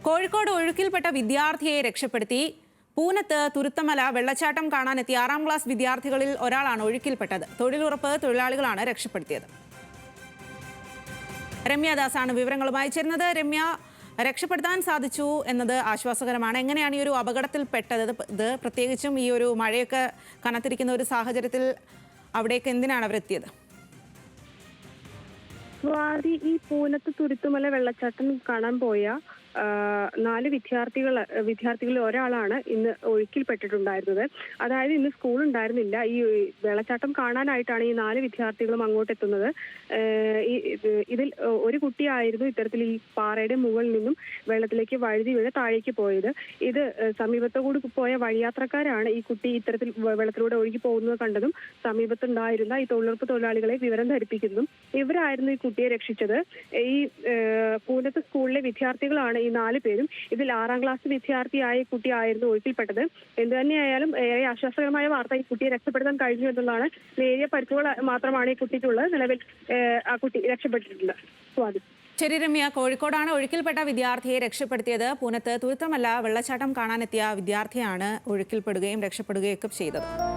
കോഴിക്കോട് ഒഴുക്കിൽപ്പെട്ട വിദ്യാർത്ഥിയെ രക്ഷപ്പെടുത്തി. പൂനത്ത് തുരുത്തമല വെള്ളച്ചാട്ടം കാണാനെത്തിയ 6ാം ക്ലാസ് വിദ്യാർത്ഥികളിൽ ഒരാളാണ് ഒഴുക്കിൽപ്പെട്ടത്. തൊഴിലുറപ്പ് തൊഴിലാളികളാണ് രക്ഷപ്പെടുത്തിയത്. രമ്യ ദാസാണ് വിവരങ്ങളുമായി ചേരുന്നത്. രമ്യ, രക്ഷപ്പെടുത്താൻ സാധിച്ചു എന്നത് ആശ്വാസകരമാണ്. എങ്ങനെയാണ് ഈ ഒരു അപകടത്തിൽപ്പെട്ടത്? പ്രത്യേകിച്ചും ഈ ഒരു മഴയൊക്കെ കനത്തിരിക്കുന്ന ഒരു സാഹചര്യത്തിൽ അവിടേക്ക് എന്തിനാണ് അവരെത്തിയത്? സ്വാതി, ഈ പൂനത്ത് തുരുത്തുമല വെള്ളച്ചാട്ടം കാണാൻ പോയ 4 വിദ്യാർത്ഥികളിൽ ഒരാളാണ് ഇന്ന് ഒഴുക്കിൽപ്പെട്ടിട്ടുണ്ടായിരുന്നത്. അതായത് ഇന്ന് സ്കൂൾ ഉണ്ടായിരുന്നില്ല. ഈ വെള്ളച്ചാട്ടം കാണാനായിട്ടാണ് ഈ 4 വിദ്യാർത്ഥികളും അങ്ങോട്ട് എത്തുന്നത്. ഇതിൽ ഒരു കുട്ടിയായിരുന്നു ഇത്തരത്തിൽ ഈ പാറയുടെ മുകളിൽ നിന്നും വെള്ളത്തിലേക്ക് വഴുതി വീണ് താഴേക്ക് പോയത്. ഇത് സമീപത്തുകൂടി പോയ വഴിയാത്രക്കാരാണ് ഈ കുട്ടി ഇത്തരത്തിൽ വെള്ളത്തിലൂടെ ഒഴുകി പോകുന്നത് കണ്ടതും സമീപത്തുണ്ടായിരുന്ന ഈ തൊഴിലുറപ്പ് തൊഴിലാളികളെ വിവരം ധരിപ്പിക്കുന്നതും ഇവരായിരുന്നു ഈ കുട്ടിയെ രക്ഷിച്ചത്. ഈ പൂനത്ത് സ്കൂളിലെ വിദ്യാർത്ഥികളാണ് ഈ 4 പേരും. ഇതിൽ 6ാം ക്ലാസ് വിദ്യാർത്ഥിയായ കുട്ടിയായിരുന്നു ഒഴുക്കിൽപ്പെട്ടത്. എന്തു തന്നെയായാലും ഏറെ ആശ്വാസകരമായ വാർത്ത, ഈ കുട്ടിയെ രക്ഷപ്പെടുത്താൻ കഴിഞ്ഞു എന്നുള്ളതാണ്. നേരിയ പരിക്കുകൾ മാത്രമാണ് ഈ കുട്ടിക്കുള്ളത്. നിലവിൽ ആ കുട്ടി രക്ഷപ്പെട്ടിട്ടുണ്ട്. സ്വാതി. ശരി രമ്യ, കോഴിക്കോടാണ് ഒഴുക്കിൽപ്പെട്ട വിദ്യാർത്ഥിയെ രക്ഷപ്പെടുത്തിയത്. പൂനത്ത് തുരുത്തമല വെള്ളച്ചാട്ടം കാണാനെത്തിയ വിദ്യാർത്ഥിയാണ് ഒഴുക്കിൽപ്പെടുകയും രക്ഷപ്പെടുകയൊക്കെ ചെയ്തത്.